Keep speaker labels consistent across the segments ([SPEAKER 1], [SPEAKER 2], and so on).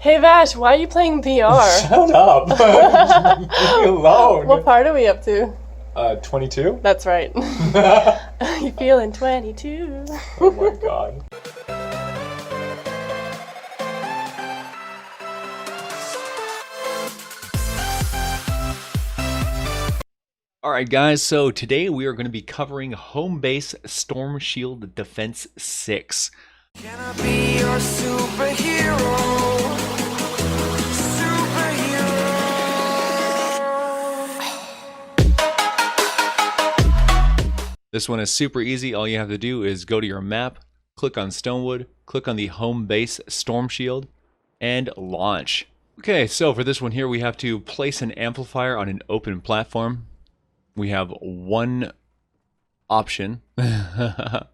[SPEAKER 1] Hey Vash, why are you playing VR?
[SPEAKER 2] Shut up! Leave me alone.
[SPEAKER 1] What part are we up to?
[SPEAKER 2] 22?
[SPEAKER 1] That's right. You feeling 22?
[SPEAKER 2] Oh my god.
[SPEAKER 3] Alright guys, so today we are going to be covering Home Base Stormshield Defense 6.
[SPEAKER 4] Can I be your superhero?
[SPEAKER 3] This one is super easy. All you have to do is go to your map, click on Stonewood, click on the Home Base Stormshield, and launch. Okay, so for this one here we have to place an amplifier on an open platform. We have one option. And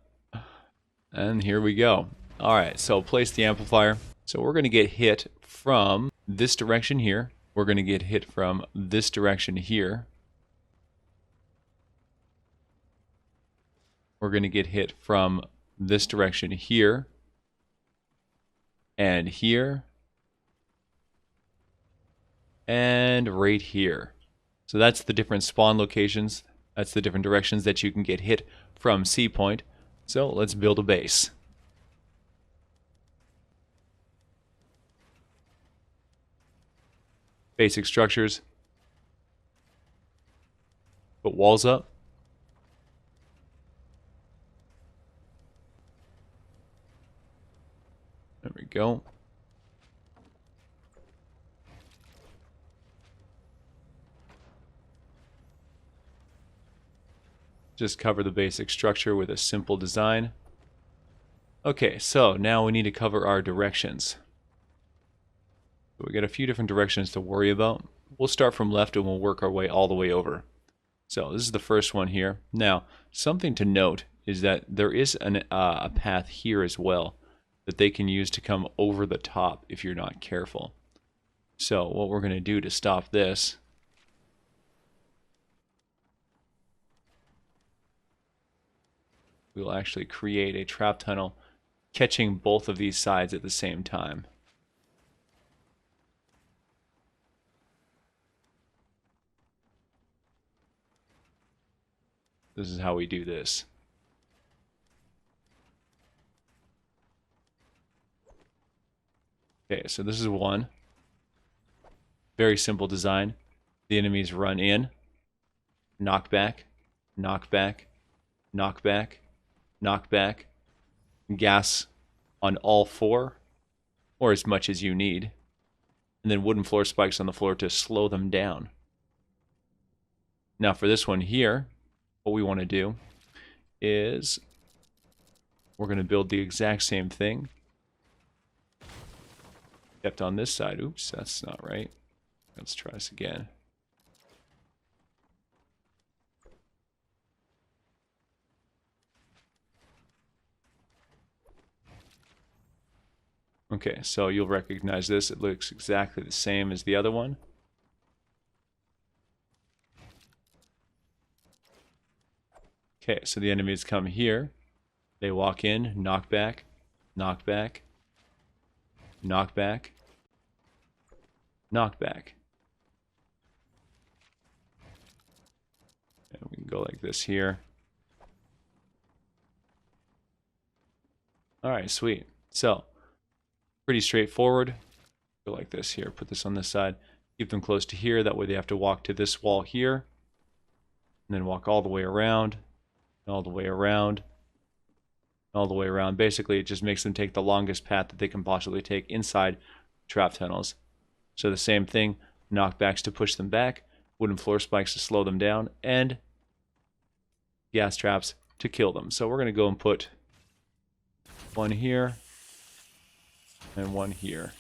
[SPEAKER 3] here we go. Alright, so place the amplifier. So we're going to get hit from this direction here. We're going to get hit from this direction here. We're going to get hit from this direction here. And here. And right here. So that's the different spawn locations. That's the different directions that you can get hit from C point. So let's build a base. Basic structures. Put walls up. There we go. Just cover the basic structure with a simple design. Okay, so now we need to cover our directions. So we got a few different directions to worry about. We'll start from left and we'll work our way all the way over. So this is the first one here. Now, something to note is that there is a path here as well that they can use to come over the top if you're not careful. So what we're going to do to stop this, we'll actually create a trap tunnel catching both of these sides at the same time. This is how we do this. Okay, so this is one. Very simple design. The enemies run in, knock back, knock back, knock back, knock back, gas on all four, or as much as you need, and then wooden floor spikes on the floor to slow them down. Now for this one here, what we want to do is we're going to build the exact same thing, except on this side. Oops, that's not right. Let's try this again. Okay, so you'll recognize this. It looks exactly the same as the other one. Okay, so the enemies come here. They walk in, knock back, knock back, knock back, knock back. And we can go like this here. Alright, sweet. So, pretty straightforward. Go like this here. Put this on this side. Keep them close to here. That way they have to walk to this wall here. And then walk all the way around. All the way around. All the way around. Basically, it just makes them take the longest path that they can possibly take inside trap tunnels. So the same thing. Knockbacks to push them back. Wooden floor spikes to slow them down. And gas traps to kill them. So we're going to go and put one here. And one here.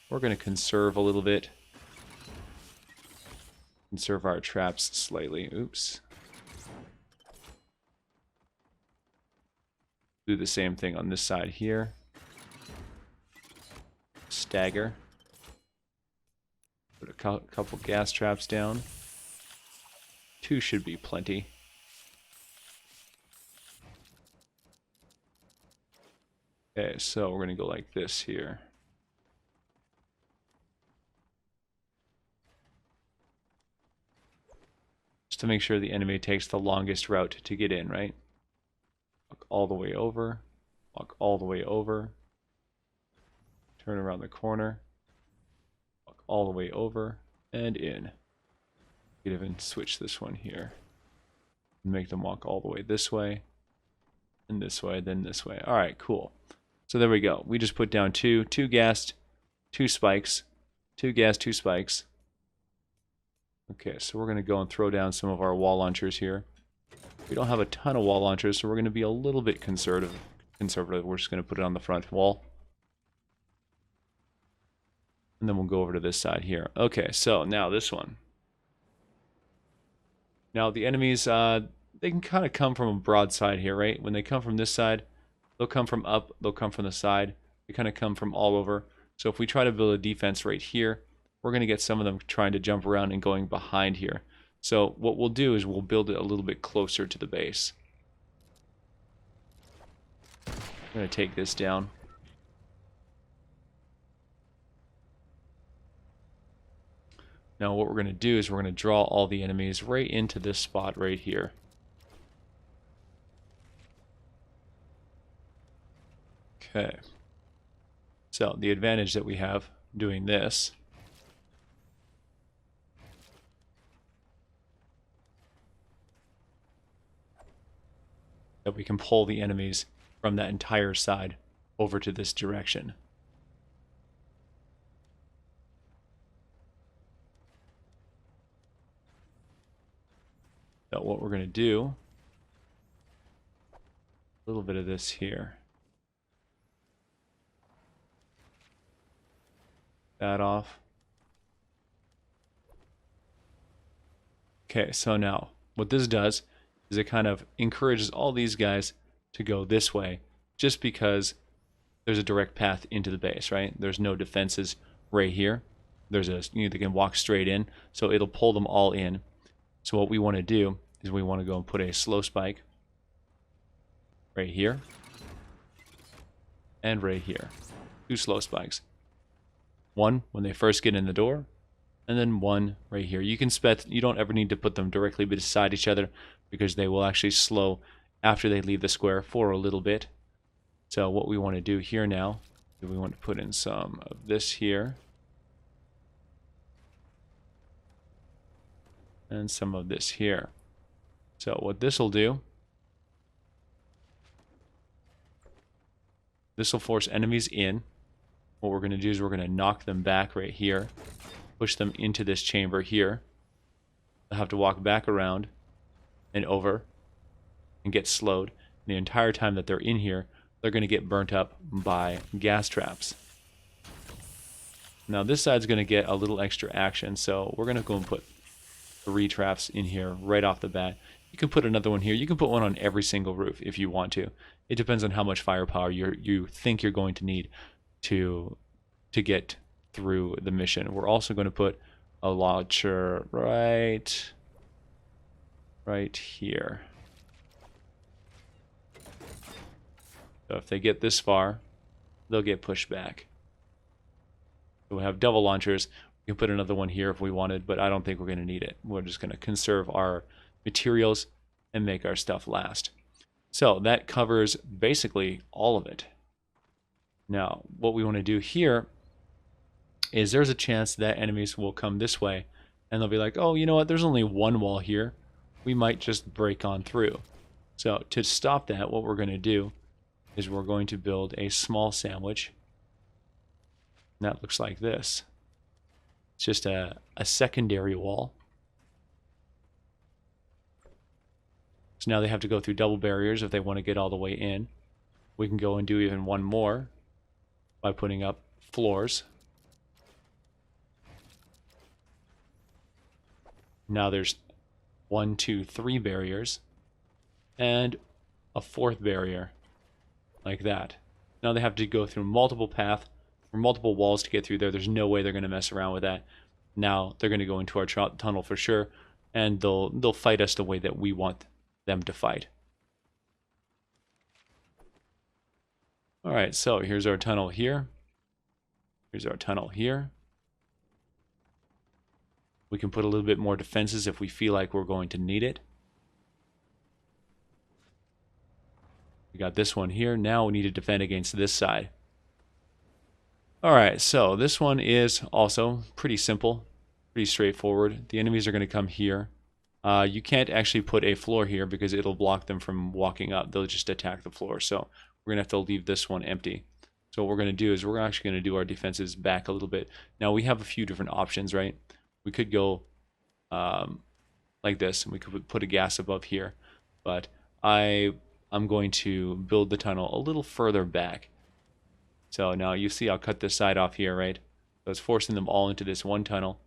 [SPEAKER 3] We're going to conserve a little bit. Conserve our traps slightly. Oops. Do the same thing on this side here. Stagger. Put a couple gas traps down. 2 should be plenty. Okay, so we're going to go like this here. just to make sure the enemy takes the longest route to get in, right? Walk all the way over, walk all the way over, turn around the corner, walk all the way over, and in. You could even switch this one here. Make them walk all the way this way, and this way, then this way. All right, cool. So there we go. We just put down two gassed, 2 spikes, 2 gas, 2 spikes. Okay, so we're going to go and throw down some of our wall launchers here. We don't have a ton of wall launchers, so we're going to be a little bit conservative. We're just going to put it on the front wall. And then we'll go over to this side here. Okay, so now this one. Now the enemies, they can kind of come from a broad side here, right? When they come from this side, they'll come from up, they'll come from the side. They kind of come from all over. So if we try to build a defense right here, we're going to get some of them trying to jump around and going behind here. So what we'll do is we'll build it a little bit closer to the base. I'm going to take this down. Now what we're going to do is we're going to draw all the enemies right into this spot right here. Okay. So the advantage that we have doing this that we can pull the enemies from that entire side over to this direction. So what we're going to do, a little bit of this here. That off. Okay, so now what this does is it kind of encourages all these guys to go this way just because there's a direct path into the base, right? There's no defenses right here. There's a, you know, they can walk straight in, so it'll pull them all in. So what we want to do is we want to go and put a slow spike right here and right here. 2 slow spikes. One when they first get in the door, and then one right here. You don't ever need to put them directly beside each other because they will actually slow after they leave the square for a little bit. So what we want to do here now is we want to put in some of this here and some of this here. So what this will do, this will force enemies in. What we're going to do is we're going to knock them back right here, push them into this chamber here. They'll have to walk back around and over and get slowed. And the entire time that they're in here, they're going to get burnt up by gas traps. Now this side's going to get a little extra action, so we're going to go and put 3 traps in here right off the bat. You can put another one here. You can put one on every single roof if you want to. It depends on how much firepower you think you're going to need to get through the mission. We're also going to put a launcher right here. So if they get this far, they'll get pushed back. So we have double launchers. We can put another one here if we wanted, but I don't think we're going to need it. We're just going to conserve our materials and make our stuff last. So that covers basically all of it. Now, what we want to do here is there's a chance that enemies will come this way and they'll be like, oh, you know what, there's only one wall here. We might just break on through. So to stop that, what we're going to do is we're going to build a small sandwich. And that looks like this. It's just a secondary wall. So now they have to go through double barriers if they want to get all the way in. We can go and do even one more by putting up floors. Now there's 1, 2, 3 barriers and a 4th barrier like that. Now they have to go through multiple paths or multiple walls to get through there. There's no way they're going to mess around with that. Now they're going to go into our tunnel for sure, and they'll fight us the way that we want them to fight. All right, so here's our tunnel here. Here's our tunnel here. We can put a little bit more defenses if we feel like we're going to need it. We got this one here. Now we need to defend against this side. Alright, so this one is also pretty simple, pretty straightforward. The enemies are going to come here. You can't actually put a floor here because it'll block them from walking up. They'll just attack the floor. So we're going to have to leave this one empty. So what we're going to do is we're actually going to do our defenses back a little bit. Now we have a few different options, right? We could go like this, and we could put a gas above here. But I'm going to build the tunnel a little further back. So now you see I'll cut this side off here, right? So it's forcing them all into this one tunnel.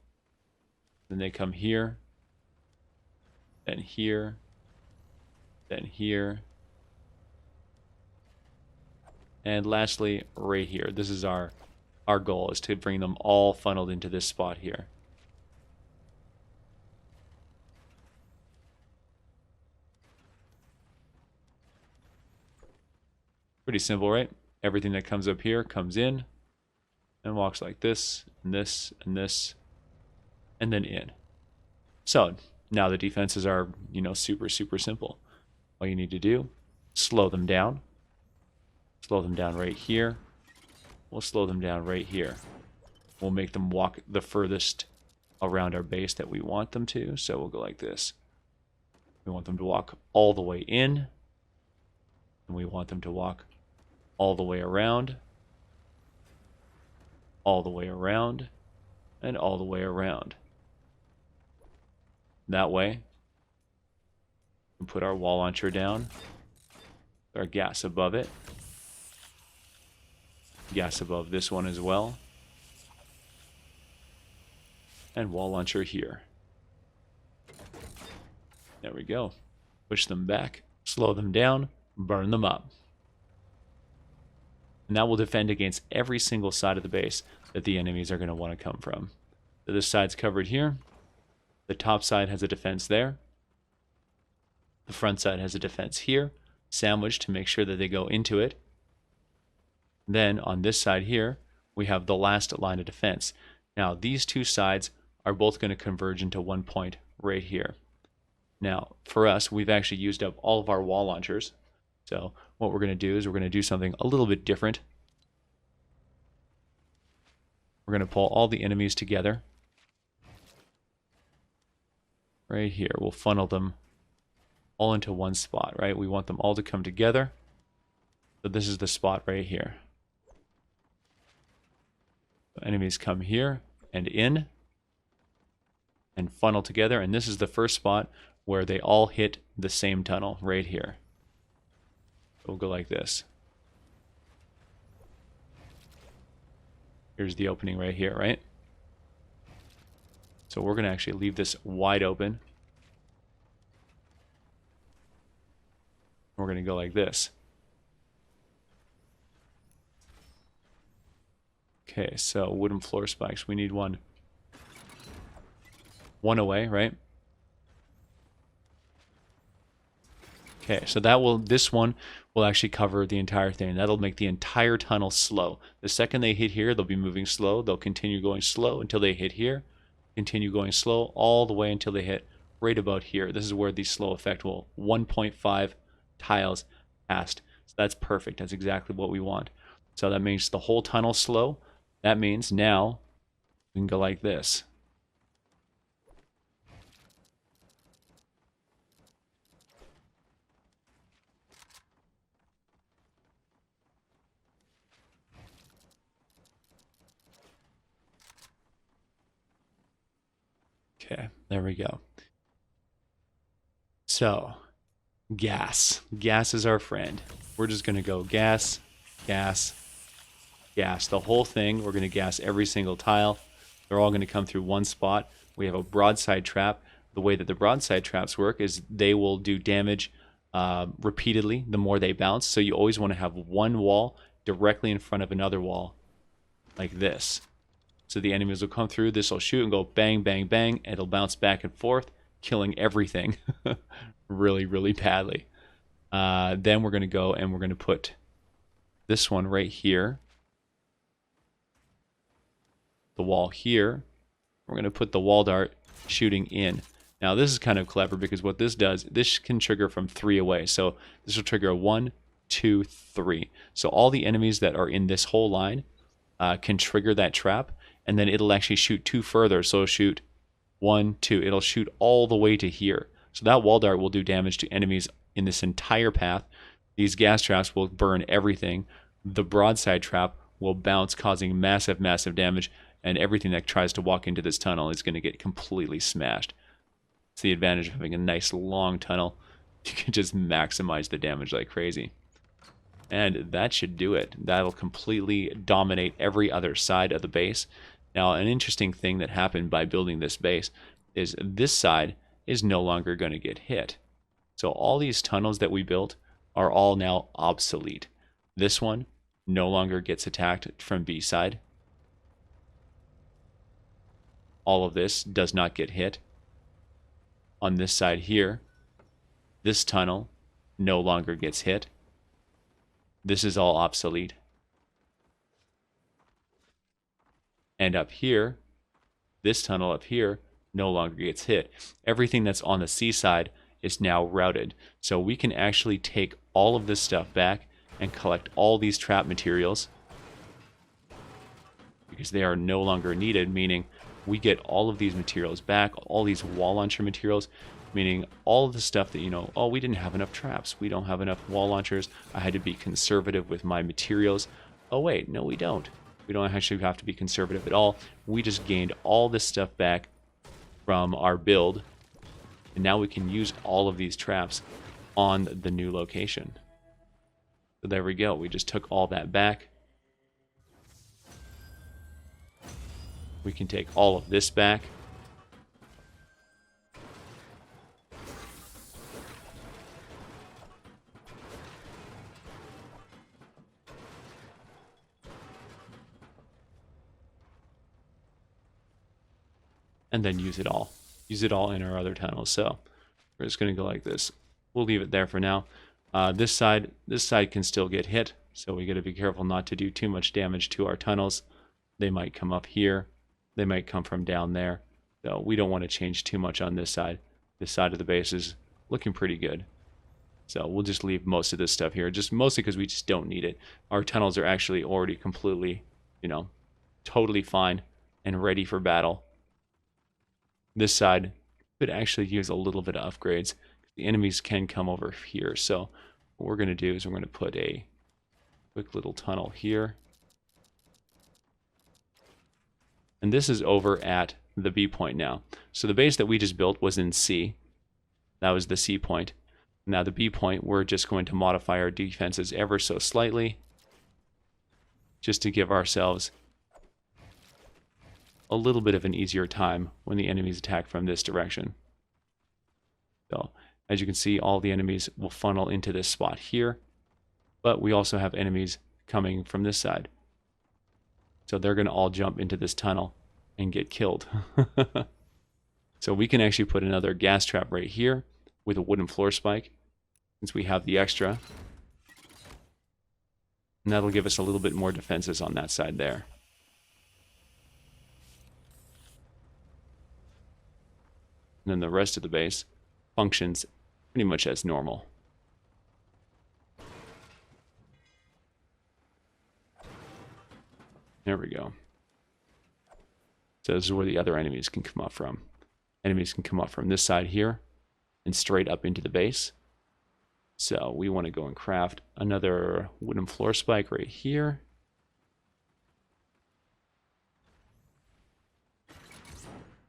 [SPEAKER 3] Then they come here, then here, then here. And lastly, right here. This is our goal, is to bring them all funneled into this spot here. Pretty simple, right? Everything that comes up here comes in and walks like this, and this, and this, and then in. So now the defenses are, you know, super, super simple. All you need to do, slow them down. Slow them down right here. We'll slow them down right here. We'll make them walk the furthest around our base that we want them to. So we'll go like this. We want them to walk all the way in. And we want them to walk all the way around. All the way around. And all the way around. That way, we put our wall launcher down. Our gas above it. Gas above this one as well. And wall launcher here. There we go. Push them back, slow them down, burn them up. And that will defend against every single side of the base that the enemies are going to want to come from. So this side's covered here. The top side has a defense there. The front side has a defense here, sandwiched to make sure that they go into it. Then on this side here, we have the last line of defense. Now these two sides are both going to converge into one point right here. Now for us, we've actually used up all of our wall launchers. So what we're going to do is we're going to do something a little bit different. We're going to pull all the enemies together. Right here, we'll funnel them all into one spot, right? We want them all to come together. So this is the spot right here. Enemies come here and in and funnel together, and this is the first spot where they all hit the same tunnel right here. We'll go like this. Here's the opening right here, right? So we're going to actually leave this wide open. We're going to go like this. Okay, so wooden floor spikes. We need one away, right? Okay, so this one will actually cover the entire thing. That'll make the entire tunnel slow. The second they hit here, they'll be moving slow. They'll continue going slow until they hit here. Continue going slow all the way until they hit right about here. This is where the slow effect will 1.5 tiles past. So that's perfect. That's exactly what we want. So that means the whole tunnel slow. That means now we can go like this. Okay, there we go. So, gas. Gas is our friend. We're just going to go gas, gas, gas. The whole thing, we're going to gas every single tile. They're all going to come through one spot. We have a broadside trap. The way that the broadside traps work is they will do damage repeatedly the more they bounce. So you always want to have one wall directly in front of another wall like this. So the enemies will come through, this will shoot and go bang, bang, bang, and it'll bounce back and forth, killing everything really, really badly. Then we're going to go and we're going to put this one right here, the wall here. We're going to put the wall dart shooting in. Now this is kind of clever because what this does, this can trigger from 3 away. So this will trigger 1, 2, 3. So all the enemies that are in this whole line can trigger that trap, and then it'll actually shoot 2 further. So it'll shoot 1, 2. It'll shoot all the way to here. So that wall dart will do damage to enemies in this entire path. These gas traps will burn everything. The broadside trap will bounce, causing massive, massive damage, and everything that tries to walk into this tunnel is going to get completely smashed. It's the advantage of having a nice long tunnel. You can just maximize the damage like crazy. And that should do it. That'll completely dominate every other side of the base. Now, an interesting thing that happened by building this base is this side is no longer going to get hit. So all these tunnels that we built are all now obsolete. This one no longer gets attacked from B side. All of this does not get hit. On this side here, this tunnel no longer gets hit. This is all obsolete. And up here, this tunnel up here no longer gets hit. Everything that's on the C side is now routed. So we can actually take all of this stuff back and collect all these trap materials because they are no longer needed, meaning we get all of these materials back, all these wall launcher materials, meaning all of the stuff that, you know, oh, we didn't have enough traps, we don't have enough wall launchers, I had to be conservative with my materials. Oh wait, no we don't. We don't actually have to be conservative at all. We just gained all this stuff back from our build, and now we can use all of these traps on the new location. So there we go, we just took all that back. We can take all of this back. And then use it all. Use it all in our other tunnels. So we're just going to go like this. We'll leave it there for now. This side can still get hit, so we got to be careful not to do too much damage to our tunnels. They might come up here. They might come from down there. So we don't want to change too much on this side. This side of the base is looking pretty good. So we'll just leave most of this stuff here, just mostly because we just don't need it. Our tunnels are actually already completely, you know, totally fine and ready for battle. This side could actually use a little bit of upgrades. The enemies can come over here. So what we're going to do is we're going to put a quick little tunnel here. And this is over at the B point now. So the base that we just built was in C. That was the C point. Now the B point, we're just going to modify our defenses ever so slightly, just to give ourselves a little bit of an easier time when the enemies attack from this direction. So as you can see, all the enemies will funnel into this spot here, but we also have enemies coming from this side. So they're going to all jump into this tunnel and get killed. So we can actually put another gas trap right here with a wooden floor spike, since we have the extra. And that'll give us a little bit more defenses on that side there. And then the rest of the base functions pretty much as normal. There we go. So this is where the other enemies can come up from. Enemies can come up from this side here and straight up into the base. So we want to go and craft another wooden floor spike right here.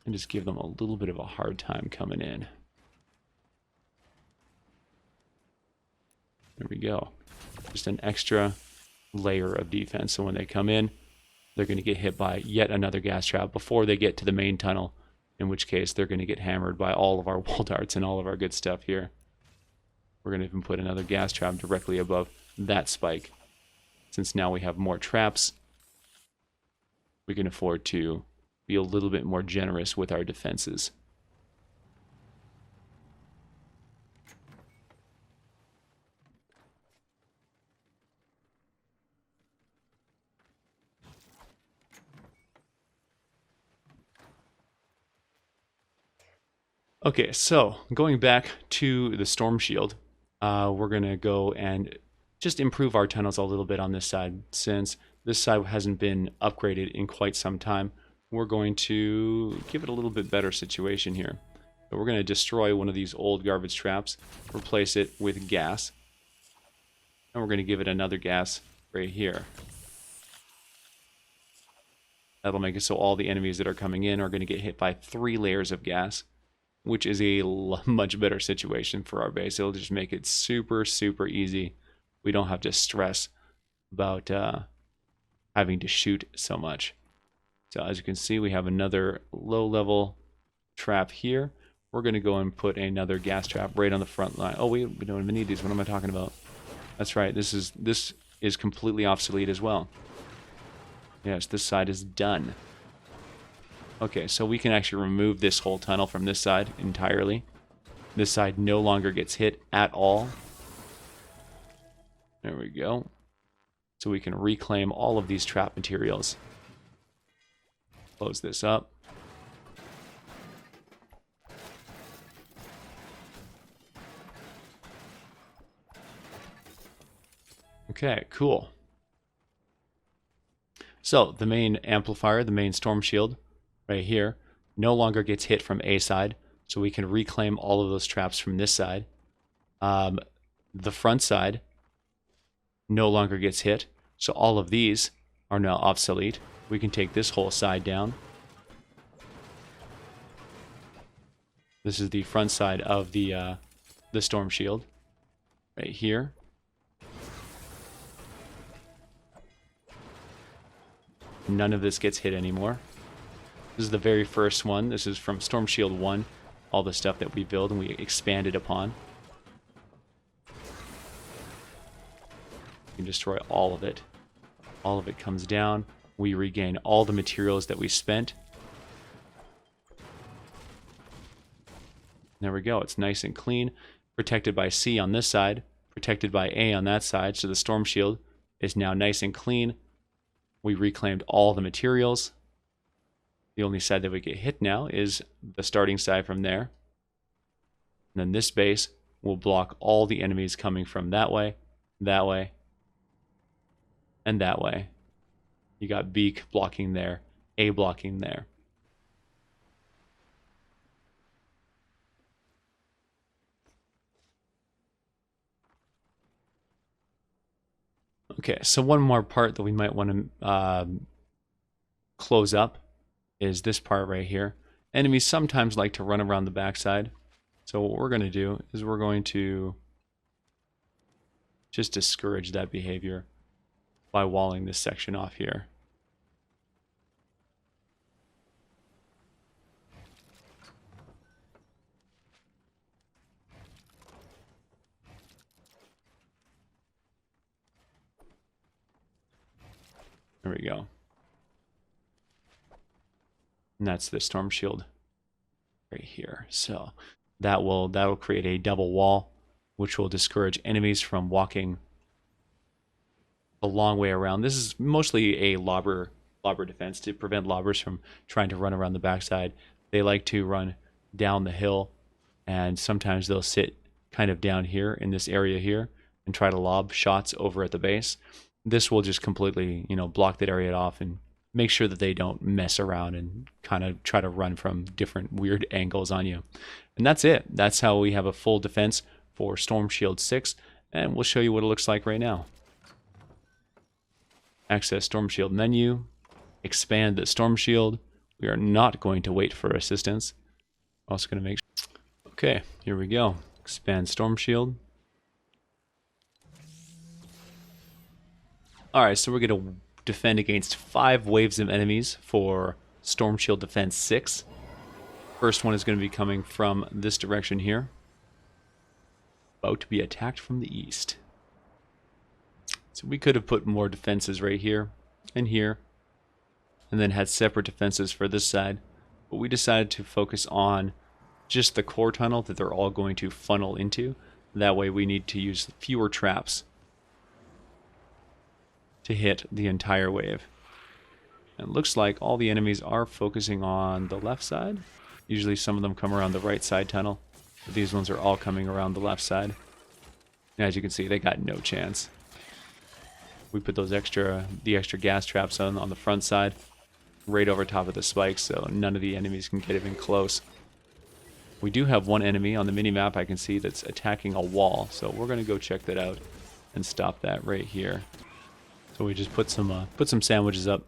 [SPEAKER 3] And just give them a little bit of a hard time coming in. There we go. Just an extra layer of defense. So when they come in, they're going to get hit by yet another gas trap before they get to the main tunnel, in which case they're going to get hammered by all of our wall darts and all of our good stuff here. We're going to even put another gas trap directly above that spike. Since now we have more traps, we can afford to be a little bit more generous with our defenses. Okay, so going back to the storm shield, we're going to go and just improve our tunnels a little bit on this side. Since this side hasn't been upgraded in quite some time, we're going to give it a little bit better situation here. So we're going to destroy one of these old garbage traps, replace it with gas, and we're going to give it another gas right here. That'll make it so all the enemies that are coming in are going to get hit by 3 layers of gas, which is a much better situation for our base. It'll just make it super, super easy. We don't have to stress about having to shoot so much. So as you can see, we have another low-level trap here. We're going to go and put another gas trap right on the front line. Oh, we don't even need these. What am I talking about? That's right. This is completely obsolete as well. Yes, this side is done. Okay, so we can actually remove this whole tunnel from this side entirely. This side no longer gets hit at all. There we go. So we can reclaim all of these trap materials. Close this up. Okay, cool. So the main amplifier, the main storm shield, right here, no longer gets hit from A side, so we can reclaim all of those traps from this side. The front side no longer gets hit, so all of these are now obsolete. We can take this whole side down. This is the front side of the storm shield, right here. None of this gets hit anymore. This is the very first one. This is from Storm Shield 1. All the stuff that we build and we expanded upon. You can destroy all of it. All of it comes down. We regain all the materials that we spent. There we go. It's nice and clean. Protected by C on this side. Protected by A on that side. So the Storm Shield is now nice and clean. We reclaimed all the materials. The only side that we get hit now is the starting side from there. And then this base will block all the enemies coming from that way, and that way. You got B blocking there, A blocking there. Okay, so one more part that we might want to close up is this part right here. Enemies sometimes like to run around the backside. So what we're going to do is we're going to just discourage that behavior by walling this section off here. There we go. And that's the storm shield right here. So that'll create a double wall, which will discourage enemies from walking a long way around. This is mostly a lobber defense to prevent lobbers from trying to run around the backside. They like to run down the hill, and sometimes they'll sit kind of down here in this area here and try to lob shots over at the base. This will just completely, block that area off and make sure that they don't mess around and kind of try to run from different weird angles on you. And that's it. That's how we have a full defense for Storm Shield 6, and we'll show you what it looks like right now. Access Storm Shield menu, expand the Storm Shield. We are not going to wait for assistance. Also going to make sure. Okay, here we go. Expand Storm Shield. Alright, so we're going to defend against 5 waves of enemies for Storm Shield Defense 6. First one is going to be coming from this direction here. About to be attacked from the east. So we could have put more defenses right here, and then had separate defenses for this side. But we decided to focus on just the core tunnel that they're all going to funnel into. That way we need to use fewer traps to hit the entire wave. And it looks like all the enemies are focusing on the left side. Usually some of them come around the right side tunnel, but these ones are all coming around the left side. And as you can see, they got no chance. We put those extra gas traps on the front side, right over top of the spikes, so none of the enemies can get even close. We do have one enemy on the mini-map I can see that's attacking a wall, so we're going to go check that out and stop that right here. So we just put some sandwiches up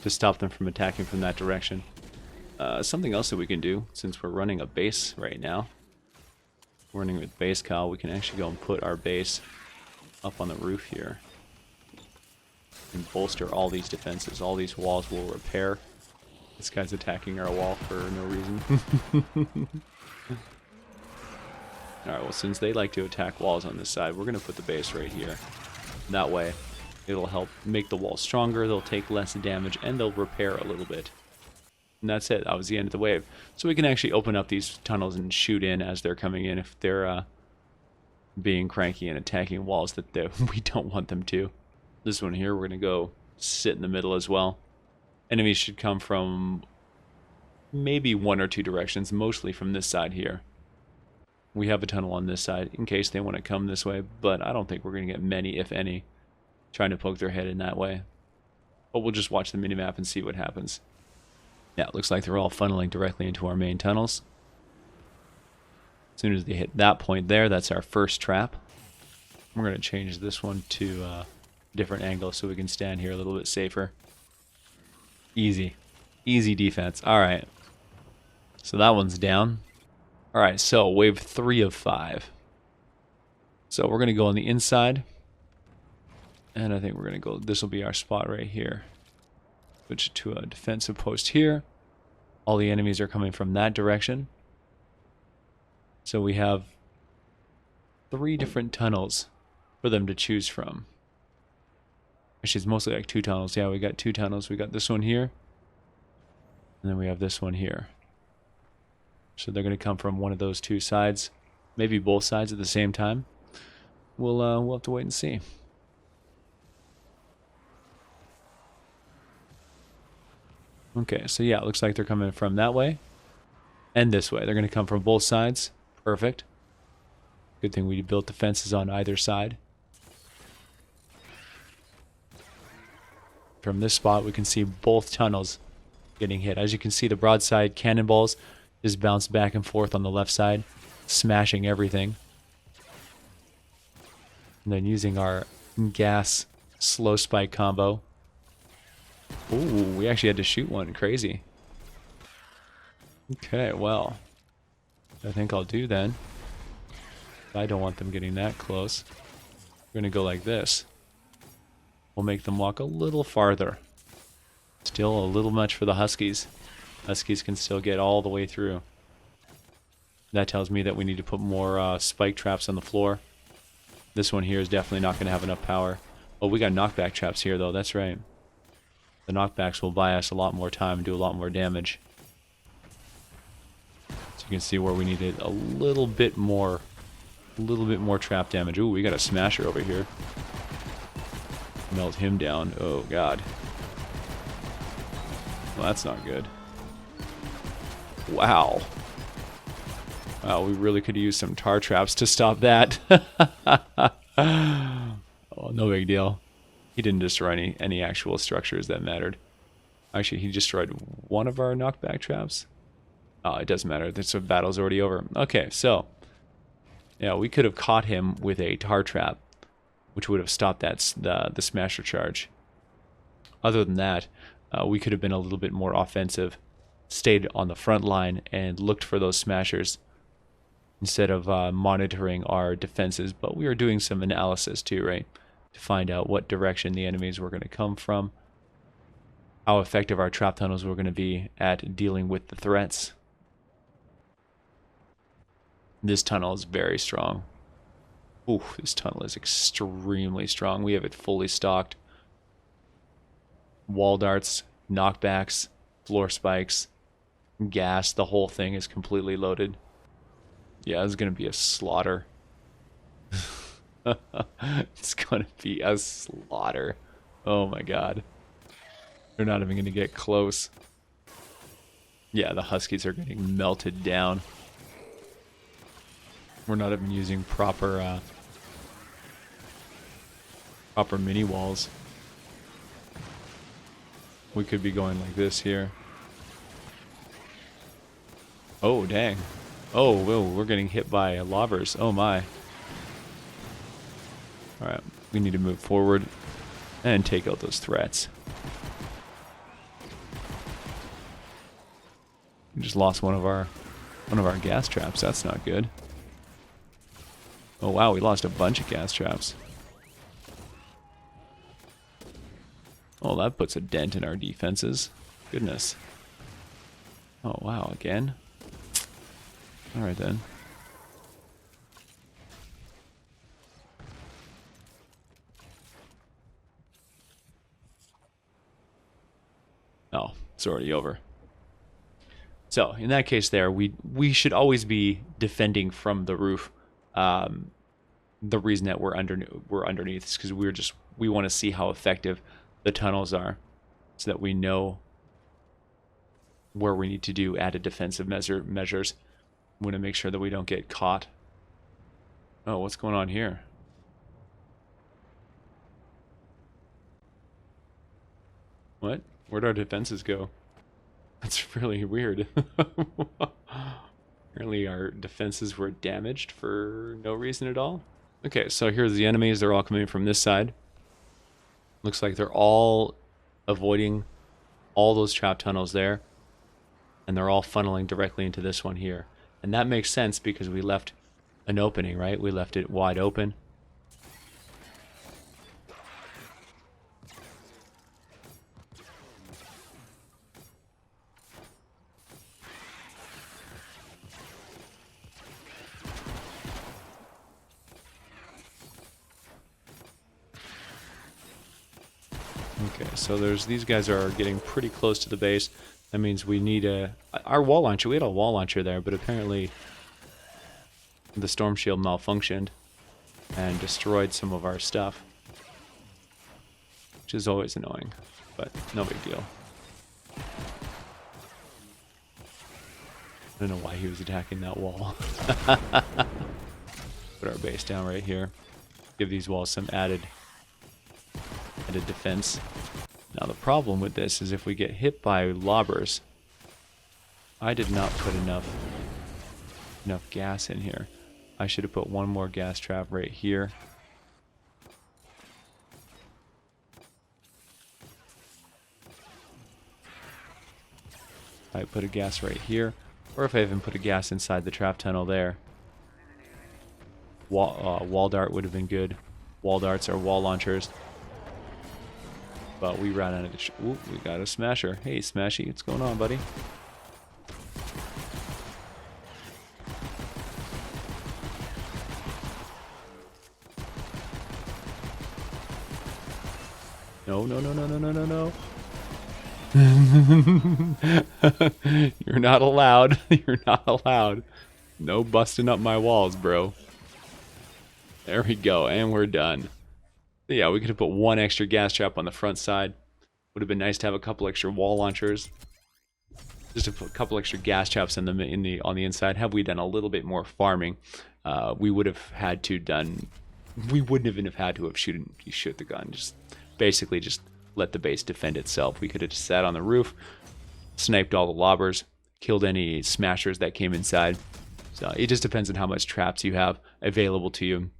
[SPEAKER 3] to stop them from attacking from that direction. Something else that we can do, since we're running a base right now, we're running with base Kyle, we can actually go and put our base up on the roof here and bolster all these defenses. All these walls will repair. This guy's attacking our wall for no reason. Alright, well, since they like to attack walls on this side, we're going to put the base right here. That way, it'll help make the wall stronger, they'll take less damage, and they'll repair a little bit. And that's it. That was the end of the wave. So we can actually open up these tunnels and shoot in as they're coming in if they're being cranky and attacking walls that we don't want them to. This one here, we're going to go sit in the middle as well. Enemies should come from maybe one or two directions, mostly from this side here. We have a tunnel on this side in case they want to come this way, but I don't think we're going to get many, if any, trying to poke their head in that way. But we'll just watch the minimap and see what happens. Yeah, it looks like they're all funneling directly into our main tunnels. As soon as they hit that point there, that's our first trap. We're going to change this one to a different angle so we can stand here a little bit safer. Easy. Easy defense. Alright. So that one's down. Alright, so wave 3 of 5. So we're going to go on the inside. And I think we're going to go, this will be our spot right here. Switch to a defensive post here. All the enemies are coming from that direction. So we have 3 different tunnels for them to choose from. Actually, it's mostly like 2 tunnels. Yeah, we got 2 tunnels. We got this one here. And then we have this one here. So they're going to come from one of those 2 sides. Maybe both sides at the same time. We'll have to wait and see. Okay, so yeah, it looks like they're coming from that way and this way. They're going to come from both sides. Perfect. Good thing we built defenses on either side. From this spot, we can see both tunnels getting hit. As you can see, the broadside cannonballs just bounce back and forth on the left side, smashing everything. And then using our gas slow spike combo. Ooh, we actually had to shoot one. Crazy. Okay, well, I think I'll do then. I don't want them getting that close. We're going to go like this. We'll make them walk a little farther. Still a little much for the Huskies. Huskies can still get all the way through. That tells me that we need to put more spike traps on the floor. This one here is definitely not going to have enough power. Oh, we got knockback traps here, though. That's right. The knockbacks will buy us a lot more time and do a lot more damage. So you can see where we needed a little bit more trap damage. Ooh, we got a smasher over here. Melt him down. Oh, God. Well, that's not good. Wow. Wow, we really could use some tar traps to stop that. Oh, no big deal. He didn't destroy any actual structures that mattered. Actually, he destroyed one of our knockback traps. Oh, it doesn't matter. The battle's already over. Okay, so yeah, we could have caught him with a tar trap, which would have stopped the smasher charge. Other than that, we could have been a little bit more offensive, stayed on the front line and looked for those smashers instead of monitoring our defenses. But we were doing some analysis too, right? To find out what direction the enemies were going to come from, how effective our trap tunnels were going to be at dealing with the threats. This tunnel is very strong. Ooh, this tunnel is extremely strong. We have it fully stocked. Wall darts, knockbacks, floor spikes, gas, the whole thing is completely loaded. Yeah, this is going to be a slaughter. It's going to be a slaughter. Oh my God. They're not even going to get close. Yeah, the Huskies are getting melted down. We're not even using proper mini walls. We could be going like this here. Oh, dang. Oh, whoa, we're getting hit by lobbers. Oh, my. Alright, we need to move forward and take out those threats. We just lost one of our gas traps. That's not good. Oh, wow, we lost a bunch of gas traps. Oh, that puts a dent in our defenses. Goodness. Oh, wow, again? Alright then. Oh, it's already over. So, in that case there, we should always be defending from the roof. The reason that we're underneath is because we want to see how effective the tunnels are, so that we know where we need to do added defensive measures. We want to make sure that we don't get caught. Oh, what's going on here? What? Where'd our defenses go? That's really weird. Apparently our defenses were damaged for no reason at all. Okay, so here's the enemies. They're all coming from this side. Looks like they're all avoiding all those trap tunnels there. And they're all funneling directly into this one here. And that makes sense because we left an opening, right? We left it wide open. Okay, so these guys are getting pretty close to the base. That means we need our wall launcher. We had a wall launcher there, but apparently the storm shield malfunctioned and destroyed some of our stuff, which is always annoying, but no big deal. I don't know why he was attacking that wall. Put our base down right here. Give these walls some added defense. Now the problem with this is if we get hit by lobbers, I did not put enough gas in here. I should have put one more gas trap right here. I put a gas right here, or if I even put a gas inside the trap tunnel there. Wall dart would have been good. Wall darts are wall launchers. But we ran out of the... Ooh, we got a smasher. Hey, Smashy, what's going on, buddy? No, no, no, no, no, no, no, no. You're not allowed. You're not allowed. No busting up my walls, bro. There we go, and we're done. Yeah, we could have put one extra gas trap on the front side. Would have been nice to have a couple extra wall launchers. Just to put a couple extra gas traps on the inside. Had we done a little bit more farming, we would have had to done. We wouldn't even have had to have shoot the gun. Just basically just let the base defend itself. We could have just sat on the roof, sniped all the lobbers, killed any smashers that came inside. So it just depends on how much traps you have available to you.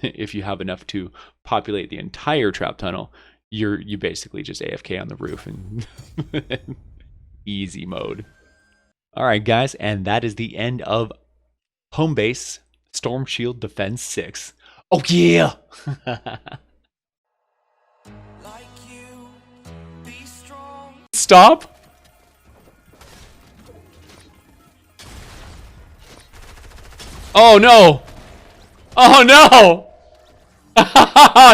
[SPEAKER 3] If you have enough to populate the entire trap tunnel, you basically just AFK on the roof and easy mode. All right, guys, and that is the end of Home Base Stormshield Defense 6. Oh yeah!
[SPEAKER 4] Like you, be strong.
[SPEAKER 3] Stop! Oh no! Oh no!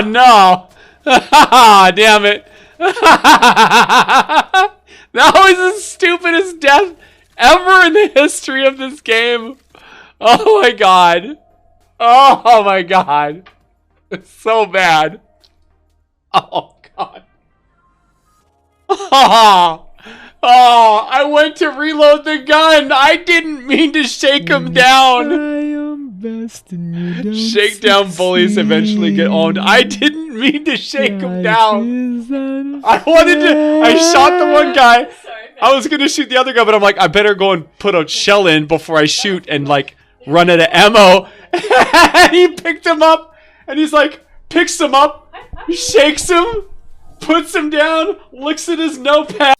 [SPEAKER 3] No! Damn it! That was the stupidest death ever in the history of this game. Oh my god. Oh my god. It's so bad. Oh god. Oh, I went to reload the gun. I didn't mean to shake him down. Shakedown bullies eventually get owned. I didn't mean to shake him down. I shot the one guy. I was going to shoot the other guy, but I'm like, I better go and put a shell in before I shoot and like run out of ammo. And he picked him up and he's like, picks him up, shakes him, puts him down, looks at his notepad.